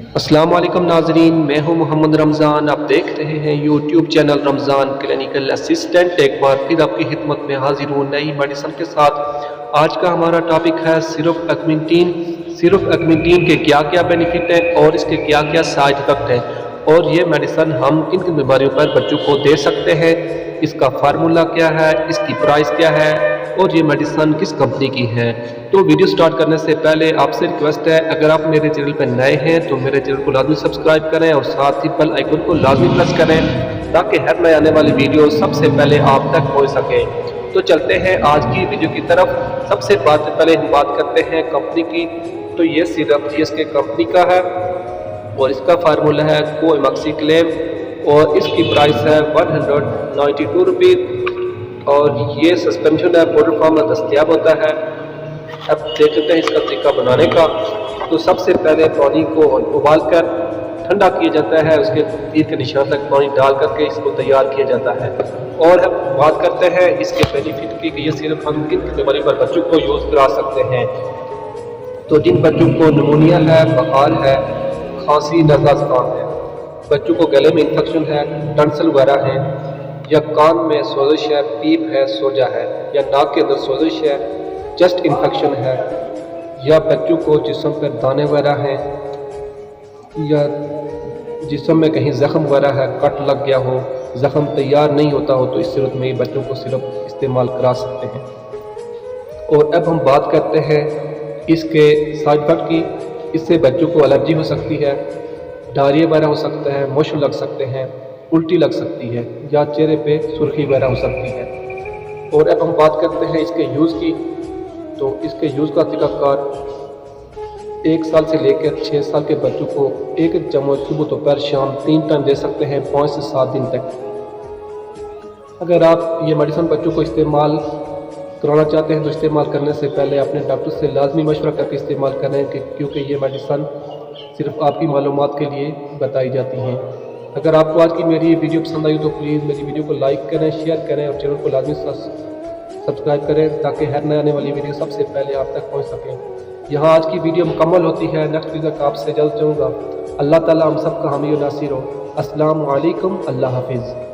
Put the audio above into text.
السلام علیکم ناظرین، میں ہوں محمد رمضان۔ آپ دیکھ رہے ہیں یوٹیوب چینل رمضان کلینیکل اسسٹنٹ۔ ایک بار پھر آپ کی خدمت میں حاضر ہوں نئی میڈیسن کے ساتھ۔ آج کا ہمارا ٹاپک ہے صرف اگمنٹین۔ صرف اگمنٹین کے کیا کیا بینیفٹ ہیں اور اس کے کیا کیا سائیڈ افیکٹ ہیں، اور یہ میڈیسن ہم کن کن بیماریوں پر بچوں کو دے سکتے ہیں، اس کا فارمولا کیا ہے، اس کی پرائس کیا ہے، اور یہ میڈیسن کس کمپنی کی ہے۔ تو ویڈیو سٹارٹ کرنے سے پہلے آپ سے ریکویسٹ ہے، اگر آپ میرے چینل پہ نئے ہیں تو میرے چینل کو لازمی سبسکرائب کریں اور ساتھ ہی بیل آئیکن کو لازمی پریس کریں تاکہ ہر نئے آنے والی ویڈیو سب سے پہلے آپ تک پہنچ سکے۔ تو چلتے ہیں آج کی ویڈیو کی طرف۔ سب سے پہلے ہم بات کرتے ہیں کمپنی کی۔ تو یہ سیرپ اس کے کمپنی کا ہے اور اس کا فارمولا ہے کو ایماکسی کلیم، اور اس کی پرائس ہے 192 روپیز، اور یہ سسپینشن ہے پاؤڈر فارم میں دستیاب ہوتا ہے۔ اب دیکھ لیتے ہیں اس کا طریقہ بنانے کا۔ تو سب سے پہلے پانی کو ابال کر ٹھنڈا کیا جاتا ہے، اس کے تیر کے نشان تک پانی ڈال کر کے اس کو تیار کیا جاتا ہے۔ اور اب بات کرتے ہیں اس کے بینیفٹ کی کہ یہ صرف ہم کن بیماری پر بچوں کو یوز کرا سکتے ہیں۔ تو جن بچوں کو نمونیا ہے، بخار ہے، کھانسی، نزلہ زکام ہے، بچوں کو گلے میں انفیکشن ہے، ٹنسل وغیرہ ہے، یا کان میں سوزش ہے، پیپ ہے، سوجا ہے، یا ناک کے اندر سوزش ہے، چیسٹ انفیکشن ہے، یا بچوں کو جسم پر دانے وغیرہ ہیں، یا جسم میں کہیں زخم وغیرہ ہے، کٹ لگ گیا ہو، زخم تیار نہیں ہوتا ہو، تو اس صورت میں بچوں کو صرف استعمال کرا سکتے ہیں۔ اور اب ہم بات کرتے ہیں اس کے سائیڈ افیکٹ کی۔ اس سے بچوں کو الرجی ہو سکتی ہے، ڈائریا وغیرہ ہو سکتا ہے، موشن لگ سکتے ہیں، الٹی لگ سکتی ہے، یا چہرے پہ سرخی وغیرہ ہو سکتی ہے۔ اور اب ہم بات کرتے ہیں اس کے یوز کی۔ تو اس کے یوز کا طریقہ کار 1 سال سے لے کر 6 سال کے بچوں کو ایک چمچ صبح دوپہر شام 3 ٹائم دے سکتے ہیں 5 سے 7 دن تک۔ اگر آپ یہ میڈیسن بچوں کو استعمال کرانا چاہتے ہیں تو استعمال کرنے سے پہلے اپنے ڈاکٹر سے لازمی مشورہ کر کے استعمال کریں، کیونکہ یہ میڈیسن صرف آپ کی معلومات کے لیے بتائی جاتی ہیں۔ اگر آپ کو آج کی میری ویڈیو پسند آئی تو پلیز میری ویڈیو کو لائک کریں، شیئر کریں اور چینل کو لازمی سبسکرائب کریں تاکہ ہر نئے آنے والی ویڈیو سب سے پہلے آپ تک پہنچ سکیں۔ یہاں آج کی ویڈیو مکمل ہوتی ہے۔ نیکسٹ ویڈیو تک آپ سے جلد چاہوں گا۔ اللہ تعالی ہم سب کا حامی و ناصر ہو۔ السلام علیکم، اللہ حافظ۔